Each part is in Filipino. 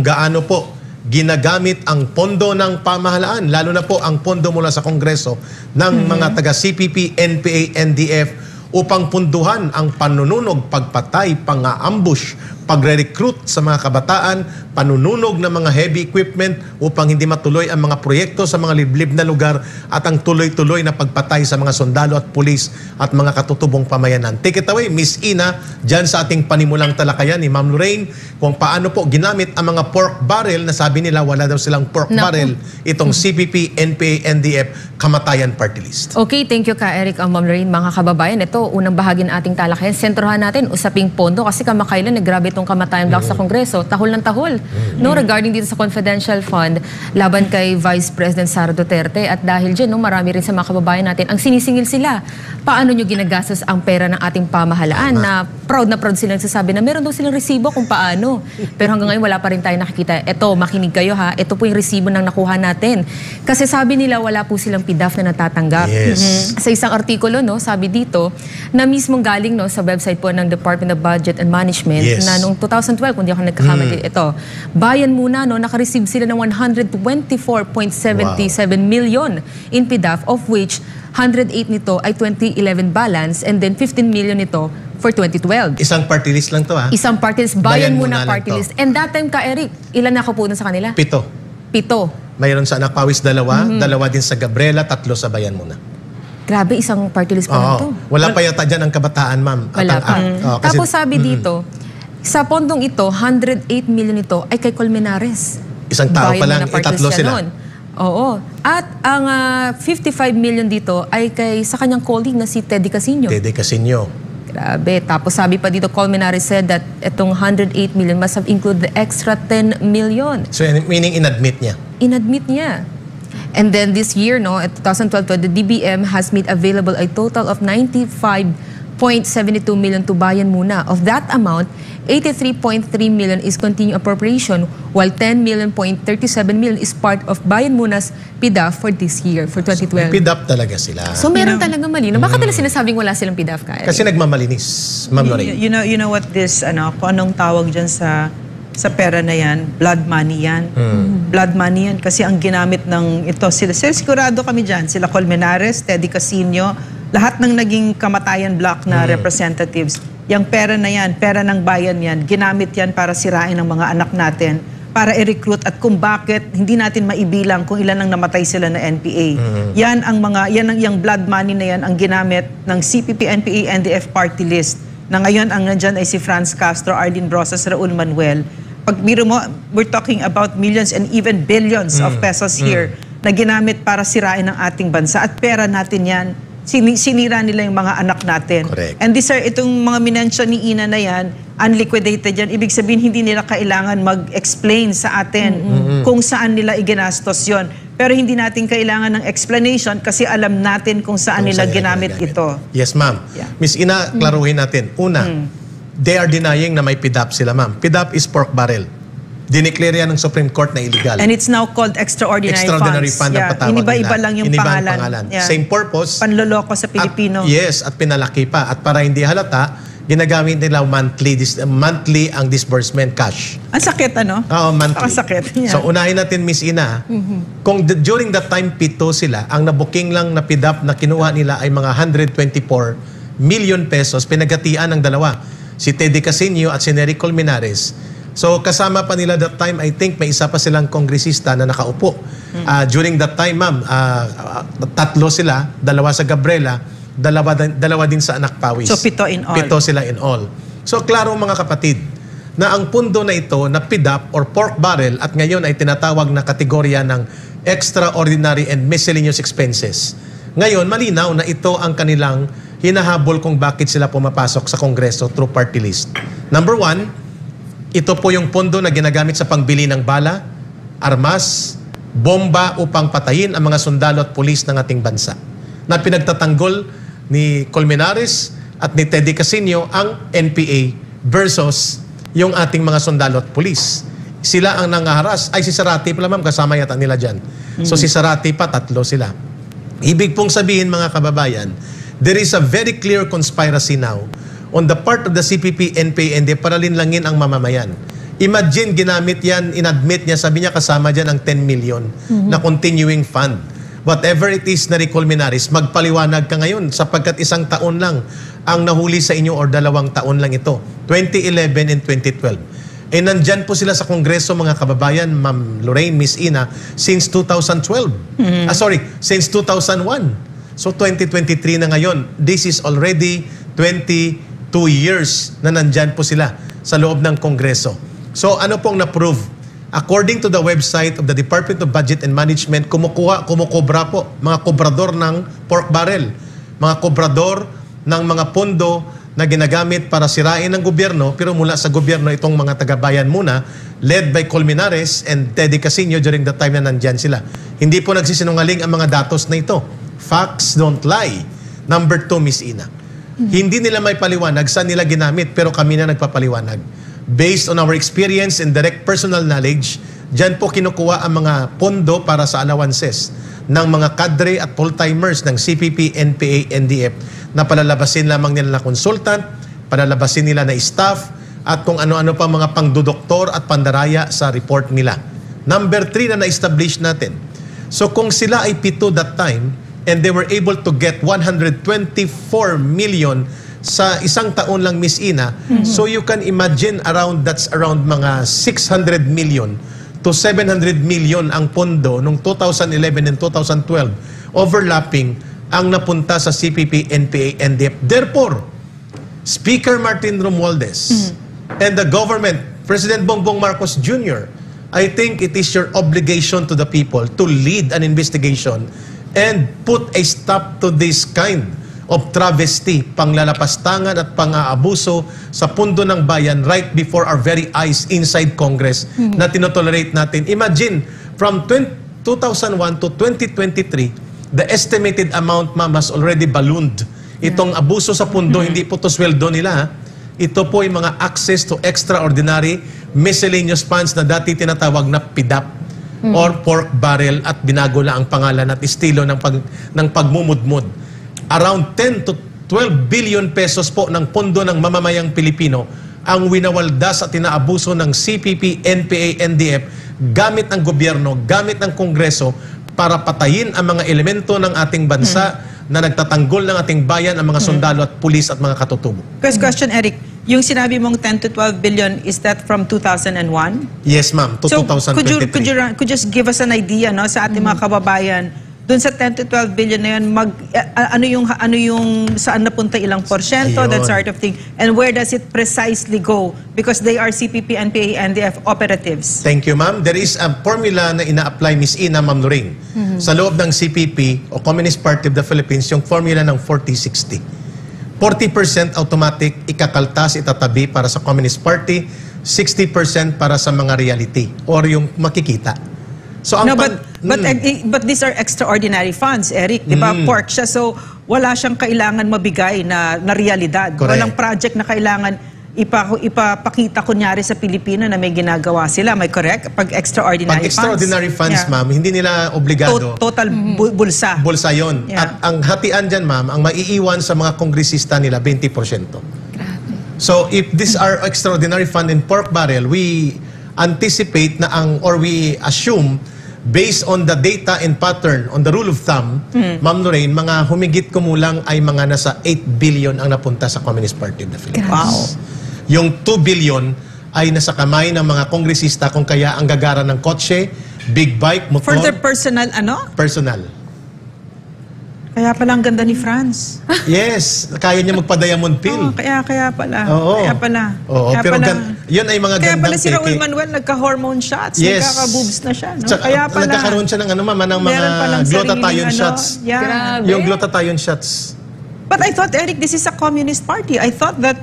gaano po ginagamit ang pondo ng pamahalaan, lalo na po ang pondo mula sa Kongreso ng mga taga-CPP, NPA, NDF upang punduhan ang panununog, pagpatay, pang-ambush, pagre-recruit sa mga kabataan, panununog ng mga heavy equipment upang hindi matuloy ang mga proyekto sa mga liblib na lugar at ang tuloy-tuloy na pagpatay sa mga sundalo at pulis at mga katutubong pamayanan. Take it away, Miss Ina, dyan sa ating panimulang talakayan ni Ma'am Lorraine, kung paano po ginamit ang mga pork barrel na sabi nila wala daw silang pork barrel, itong CPP, NPA, NDF, Kamatayan Party List. Okay, thank you ka Eric, Ma'am Lorraine. Mga kababayan, ito, unang bahagi ng ating talakayan. Sentrohan natin, usaping pondo kasi kamakailan nagrabe itong Kamatayan Block sa Kongreso, tahol ng tahol. No, regarding dito sa confidential fund laban kay Vice President Sara Duterte, at dahil dyan, no, marami rin sa mga kababayan natin ang sinisingil sila. Paano nyo ginagastos ang pera ng ating pamahalaan na proud sila nagsasabi na meron daw silang resibo kung paano. Pero hanggang ngayon wala pa rin tayo nakikita. Ito, makinig kayo ha, ito po yung resibo ng nakuha natin. Kasi sabi nila wala po silang PDAF na natatanggap. Yes. Sa isang artikulo, no, sabi dito na mismong galing, no, sa website po ng Department of Budget and Management, Yes, na noong 2012, kung di ako nagkakamali, ito, bayan muna, no, nakareceive sila ng 124.77 million in PDAF, of which 108 nito ay 2011 balance and then 15 million nito for 2012. Isang party list lang to ha? Isang party list, bayan muna lang party to. list. And that time ka, Eric, ilan nakapunan sa kanila? 7. 7. Mayroon sa Anak Pawis 2, 2 din sa Gabriela, 3 sa Bayan muna. Grabe, isang party list pa lang to. Wala pa yata dyan ang kabataan, ma'am. Wala pa. Kasi, Tapos sabi dito, sa pondong ito, 108 million ito ay kay Colmenares. isang tao pa lang, party 3 list sila. nun. Oo. At ang 55 million dito ay sa kanyang colleague na si Teddy Casino. Teddy Casino. Grabe. Tapos sabi pa dito, Colmenares said that itong 108 million must have included the extra 10 million. So, meaning inadmit niya. Inadmit niya. And then this year, no, at 2012, the DBM has made available a total of 95.72 million to bayan muna. Of that amount, 83.3 million is continuing appropriation, while 10.37 million is part of bayan muna's PDAF for this year, for 2012. So, PDAP talaga sila. So meron talaga mali. No? Bakit nila sinasabing wala silang PDAF kaya? Kasi nagmamalinis, Ma'am Lorraine. You know what this, kung anong tawag dyan sa pera na yan, blood money yan. Blood money yan kasi ang ginamit ng ito. Sigurado kami dyan, sila Colmenares, Teddy Casino, lahat ng naging Kamatayan Block na representatives, yung pera na yan, pera ng bayan yan, ginamit yan para sirain ang mga anak natin, para i-recruit at kung bakit hindi natin maibilang kung ilan ang namatay sila na NPA. Yan ang yung blood money na yan ang ginamit ng CPP, NPA, NDF party list na ngayon ang nandyan ay si Franz Castro, Arlene Brosas, Raul Manuel. Pag biro mo, we're talking about millions and even billions of pesos here na ginamit para sirain ang ating bansa at pera natin yan. Sinira nila yung mga anak natin. Correct. And these are itong mga minensyon ni Ina na yan, unliquidated yan. Ibig sabihin, hindi nila kailangan mag-explain sa atin kung saan nila iginastos yon. Pero hindi natin kailangan ng explanation kasi alam natin kung saan nila ginamit ito. Yes, ma'am. Yeah. Miss Ina, klaruhin natin. Una, they are denying na may PDAP sila, ma'am. PDAP is pork barrel. Dineclare yan ng Supreme Court na illegal. And it's now called extraordinary funds. Fund ang patawag nila. Iniba-iba lang yung pangalan. Yeah. Same purpose. Panloloko sa Pilipino. At pinalaki pa. At para hindi halata, ginagamit nila monthly ang disbursement cash. Ang sakit, ano? Oo, monthly. Ang sakit. Yeah. So, unahin natin, Miss Ina, kung during that time, 7 sila, ang nabuking lang na PDAP na kinuha nila ay mga 124 million pesos, pinagatian ng dalawa. Si Teddy Casino at si Nery Colmenares. So, kasama pa nila that time, I think may isa pa silang kongresista na nakaupo. During that time, ma'am, 3 sila, 2 sa Gabriela, 2 din sa Anak Pawis. So, 7 in all. 7 sila in all. So, klaro mga kapatid, na ang pundo na ito na PDAP or pork barrel at ngayon ay tinatawag na kategorya ng extraordinary and miscellaneous expenses. Ngayon, malinaw na ito ang kanilang hinahabol kung bakit sila pumapasok sa Kongreso through party list. Number 1, ito po yung pondo na ginagamit sa pangbili ng bala, armas, bomba upang patayin ang mga sundalo at pulis ng ating bansa. Na pinagtatanggol ni Colmenares at ni Teddy Casino ang NPA versus yung ating mga sundalo at pulis. Sila ang nangaharas. Ay, si Sarati pala, ma'am, kasama yata nila dyan. So si Sarati pa, 3 sila. Ibig pong sabihin, mga kababayan, there is a very clear conspiracy now on the part of the CPP, NPA, and para linlangin ang mamamayan. Imagine, ginamit yan, inadmit niya, sabi niya kasama dyan ang 10 million na continuing fund. Whatever it is na Ricolmenares, magpaliwanag ka ngayon sapagkat isang taon lang ang nahuli sa inyo or 2 taon lang ito. 2011 and 2012. Nandyan po sila sa Kongreso, mga kababayan, Ma'am Lorraine, Miss Ina, since 2012. Since 2001. So 2023 na ngayon. This is already 22 years na nandyan po sila sa loob ng Kongreso. So ano pong na-prove? According to the website of the Department of Budget and Management, kumukobra po, mga kobrador ng pork barrel, mga kobrador ng mga pondo na ginagamit para sirain ng gobyerno, pero mula sa gobyerno itong mga taga-bayan muna, led by Colmenares and Teddy Casino during the time na nandyan sila. Hindi po nagsisinungaling ang mga datos na ito. Facts don't lie. Number 2, Miss Ina. Hindi nila may paliwanag saan nila ginamit, pero kami na nagpapaliwanag. Based on our experience and direct personal knowledge, dyan po kinukuha ang mga pondo para sa allowances ng mga kadre at full-timers ng CPP, NPA, NDF na palalabasin lamang nila na consultant, palalabasin nila na staff, at kung ano-ano pa mga pangdudoktor at pandaraya sa report nila. Number 3 na na-establish natin. So kung sila ay 7 that time and they were able to get 124 million sa isang taon lang, Miss Ina. So you can imagine that's around mga 600 million to 700 million ang pondo noong 2011 and 2012 overlapping ang napunta sa CPP, NPA, NDF. Therefore, Speaker Martin Romualdez and the government, President Bongbong Marcos Jr., I think it is your obligation to the people to lead an investigation and put a stop to this kind of travesty, panglalapastangan at pang-aabuso sa pundo ng bayan right before our very eyes inside Congress na tinotolerate natin. Imagine, from 2001 to 2023, the estimated amount, ma'am, has already ballooned. Itong abuso sa pundo, hindi po to sweldo nila. Ha? Ito po yung mga access to extraordinary miscellaneous funds na dati tinatawag na PIDAP or pork barrel at binago lang ang pangalan at estilo ng pagmumudmud. Around 10 to 12 billion pesos po ng pondo ng mamamayang Pilipino ang winawaldas at tinaabuso ng CPP, NPA, NDF gamit ng gobyerno, gamit ng Kongreso para patayin ang mga elemento ng ating bansa na nagtatanggol ng ating bayan, ang mga sundalo at pulis at mga katutubo. First question, Eric. Yung sinabi mong 10 to 12 billion, is that from 2001? Yes, ma'am. To So, 2023. could you just give us an idea, no, sa ating mga kababayan, doon sa 10 to 12 billion na yun, ano yung saan napunta ilang porsyento, that Ayun. sort of thing, and where does it precisely go? Because they are CPP, NPA, NDF operatives. Thank you, ma'am. There is a formula na ina-apply, Miss Ina, Ma'am Lorraine, sa loob ng CPP o Communist Party of the Philippines, yung formula ng 40-60. 40% automatic, ikakaltas, itatabi para sa Communist Party, 60% para sa mga reality or yung makikita. So, ang No, but these are extraordinary funds, Eric. Di ba? Pork siya. So, wala siyang kailangan mabigay na realidad. Correct. Walang project na kailangan ipapakita kunyari sa Pilipino na may ginagawa sila. May correct? Pag extraordinary funds. Pag extraordinary funds, ma'am, hindi nila obligado. Total bulsa. Bulsa yun. Yeah. At ang hatian dyan, ma'am, ang maiiwan sa mga kongresista nila, 20%. So, if these are extraordinary fund in pork barrel, we anticipate na we assume based on the data and pattern, on the rule of thumb, Ma'am Lorraine, mga humigit kumulang ay mga nasa 8 billion ang napunta sa Communist Party of the Philippines. Wow. Yung 2 billion ay nasa kamay ng mga kongresista kung kaya ang gagara ng kotse, big bike, motor, For their personal, personal. Kaya pala ang ganda ni Franz. Yes, kaya niya magpa-diamond pill. Oh, kaya pala. Oo. Kaya pala. Oo, Kaya pero pala. yun ay mga Kaya gandang pala si Raul peke. Manuel nagka-hormone shots. Yes. Nagkaka-boobs na siya. No? Tsaka, Kaya pala. nagkakaroon siya ng ng mga Meron palang glutathione sariling shots. Yeah. Grabe. Yung glutathione shots. But I thought, Eric, this is a communist party. I thought that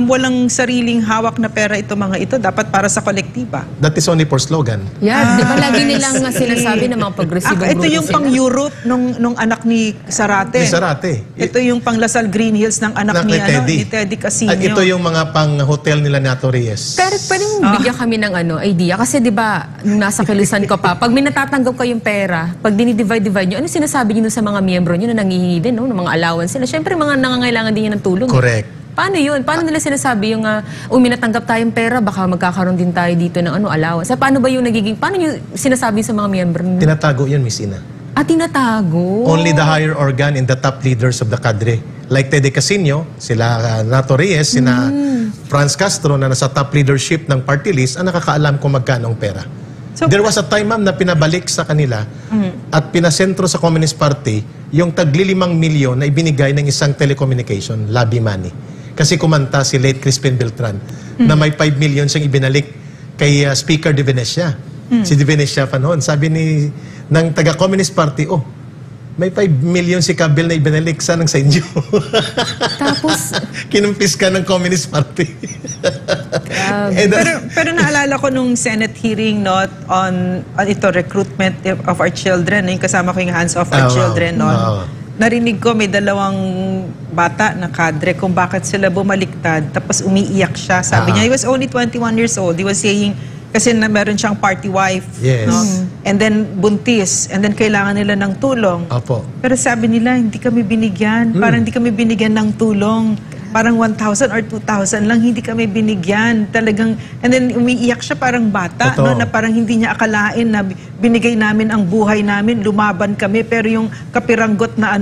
walang sariling hawak na pera ito mga ito. Dapat para sa kolektiba. That is only for slogan. Yeah, di ba lagi nilang sinasabi ng mga progresibong Ito grupo yung sila. pang-Europe nung anak ni Zarate. Ni Zarate. Ito yung pang-Lasal Green Hills ng anak ni Teddy Casino. At ito yung mga pang-hotel nila Nato Reyes. Pero pwedeng bigyan kami ng idea. Kasi di ba, nung nasa kilisan ko pa, pag may natatanggap kayong pera, pag dinidivide-divide nyo, ano sinasabi nyo sa mga miyembro nyo na nangihingi din, no? Ng mga allowance sila? Siyempre, mga nangangailangan din yun ng tulong. Correct. Paano yun? Paano nila sinasabi yung minatanggap tayong pera, baka magkakaroon din tayo dito ng allowance? Paano ba yung paano nyo sinasabi sa mga miyembro nyo? Tinatago yun, Miss Ina. Tinatago? Only the higher organ and the top leaders of the cadre. Like Tede Casino, sila Nato Reyes, sina Franz Castro na nasa top leadership ng party list, ang nakakaalam kung magkano ang pera. So, There was a time, ma'am, na pinabalik sa kanila at pinasentro sa Communist Party yung tagli 5 milyon na ibinigay ng isang telecommunication, lobby money. Kasi kumanta si late Crispin Beltran na may 5 million siyang ibinalik kay Speaker De Venecia. Si De Venecia pa noon. Sabi ng taga-Communist Party, may 5 million si Cabil na ibinalik, sanang sa inyo. Tapos, kinumpis ka ng Communist Party. pero naalala ko nung Senate hearing on ito recruitment of our children, yung kasama ko yung Hands Off Our Children noon. Narinig ko may 2 bata na kadre kung bakit sila bumaliktad, tapos umiiyak siya. Sabi niya, he was only 21 years old. He was saying, kasi meron siyang party wife, yes, no? And then buntis, and then kailangan nila ng tulong. Opo. Pero sabi nila, hindi kami binigyan. Parang hindi kami binigyan ng tulong. Parang 1,000 or 2,000 lang, hindi kami binigyan. Talagang, and then umiiyak siya parang bata, no? Na parang hindi niya akalain na binigay namin ang buhay namin, lumaban kami, pero yung kapiranggot na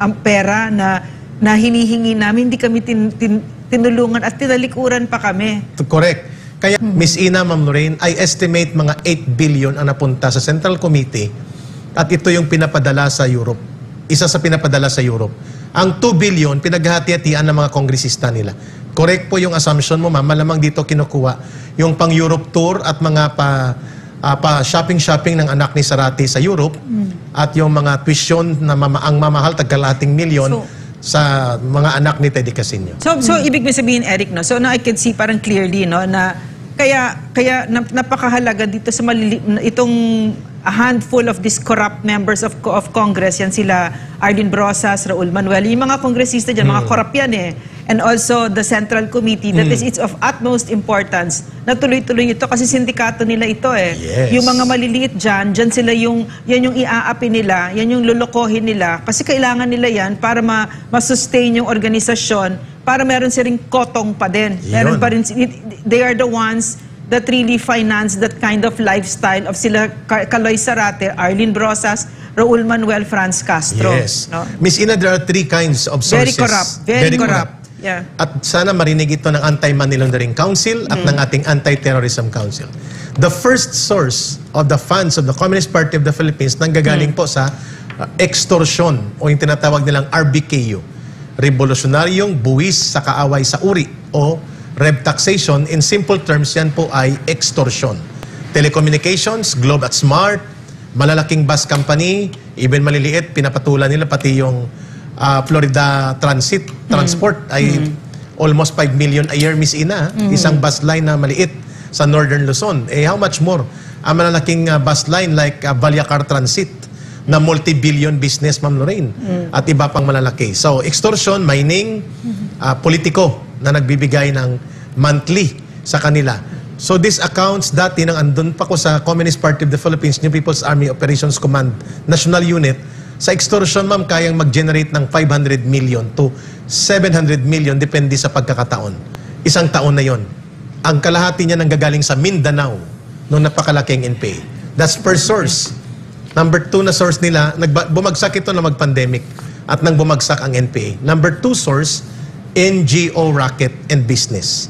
ang pera na hinihingi namin, hindi kami tinulungan at tinalikuran pa kami. Correct. Kaya, Miss Ina, Ma'am Lorraine, I estimate mga 8 billion ang napunta sa Central Committee at ito yung pinapadala sa Europe. Isa sa pinapadala sa Europe. Ang 2 billion, pinaghati-hatian ng mga kongresista nila. Correct po yung assumption mo, ma'am. Malamang dito kinukuha yung pang-Europe tour at mga shopping-shopping ng anak ni Sarati sa Europe at yung mga tuition na ang mamahal, tagkalating milyon sa mga anak ni Teddy Casino. So ibig mo sabihin, Eric, no? So now I can see parang clearly, no, na kaya napakahalaga dito sa itong a handful of these corrupt members of Congress, yan sila Arlene Brosas, Raul Manuel, yung mga kongresista dyan, mga corrupt yan eh. And also the Central Committee, that is, it's of utmost importance na tuloy-tuloy ito kasi sindikato nila ito eh. Yes. Yung mga maliliit dyan sila yan yung iaapi nila, yan yung lulukohin nila kasi kailangan nila yan para ma-sustain yung organisasyon, para meron silang kotong pa din. Meron pa rin, they are the ones that really finance that kind of lifestyle of sila Kaloy Zarate, Arlene Brosas, Raul Manuel, Franz Castro. Yes. No? Miss Ina, there are 3 kinds of sources. Very corrupt. Very corrupt. Yeah. At sana marinig ito ng Anti-Money Laundering Council at ng ating Anti-Terrorism Council. The first source of the funds of the Communist Party of the Philippines nanggagaling po sa extortion o yung tinatawag nilang RBKU. Revolusyonaryong buwis sa kaaway sa uri o rev taxation. In simple terms, yan po ay extortion. Telecommunications, Globe at Smart, malalaking bus company, even maliliit, pinapatulan nila pati yung Florida Transport ay almost 5 million a year, Miss Ina. Isang bus line na maliit sa Northern Luzon. How much more? Ang malalaking bus line like Valyacar Transit na multi-billion business, Ma'am Lorraine. At iba pang malalaki. So, extortion, mining, politiko na nagbibigay ng monthly sa kanila. So, these accounts dati nang andun pa ko sa Communist Party of the Philippines, New People's Army Operations Command National Unit, sa extortion, ma'am, kayang mag-generate ng 500 million to 700 million depende sa pagkakataon. Isang taon na yon. Ang kalahati niya nanggagaling sa Mindanao noong napakalaking NPA. That's per source. Number 2 na source nila, bumagsak ito na mag-pandemic at nang bumagsak ang NPA. Number 2 source, NGO racket and business.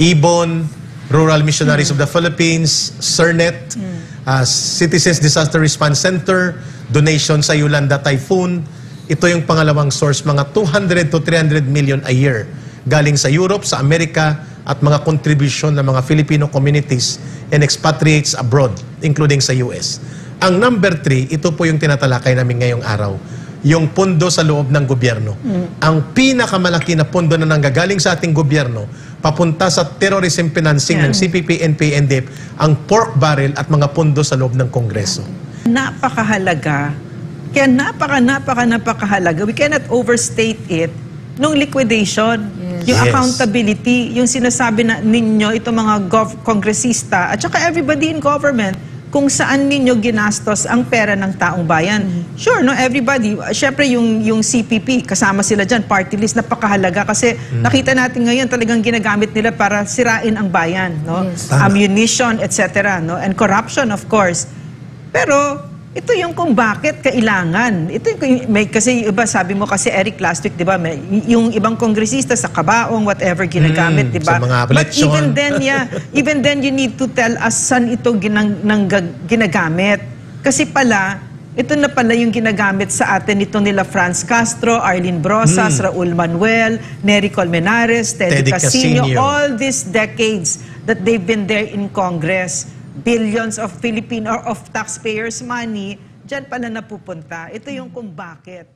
Ibon, Rural Missionaries of the Philippines, CERNET, Citizens Disaster Response Center, donation sa Yolanda Typhoon. Ito yung pangalawang source, mga 200 to 300 million a year galing sa Europe, sa Amerika, at mga contribution ng mga Filipino communities and expatriates abroad, including sa US. Ang number 3, ito po yung tinatalakay namin ngayong araw, yung pondo sa loob ng gobyerno. Ang pinakamalaki na pondo na nanggagaling sa ating gobyerno, papunta sa terrorism financing ng CPP, NPA, NDF, ang pork barrel at mga pondo sa loob ng Kongreso. Napakahalaga. Kaya napakahalaga. We cannot overstate it. Nung liquidation, yung accountability, yung sinasabi na ninyo, itong mga kongresista, at saka everybody in government, kung saan ninyo ginastos ang pera ng taong bayan. Sure, no, everybody, syempre yung CPP, kasama sila dyan, party list, napakahalaga kasi nakita natin ngayon talagang ginagamit nila para sirain ang bayan, no? Ammunition, etc., no? And corruption, of course. Pero ito yung kung bakit kailangan. Ito yung, kasi iba, sabi mo kasi Eric last week, di ba, yung ibang kongresista sa kabaong, whatever ginagamit, di ba? Sa mga But eleksyon. even then you need to tell us saan ito ginagamit. Kasi pala, ito na pala yung ginagamit sa atin ito nila Franz Castro, Arlene Brosas, Raul Manuel, Nery Colmenares, Teddy Casino, all these decades that they've been there in Congress. Billions of Filipino or of taxpayers' money, dyan pala napupunta. Ito yung kung bakit.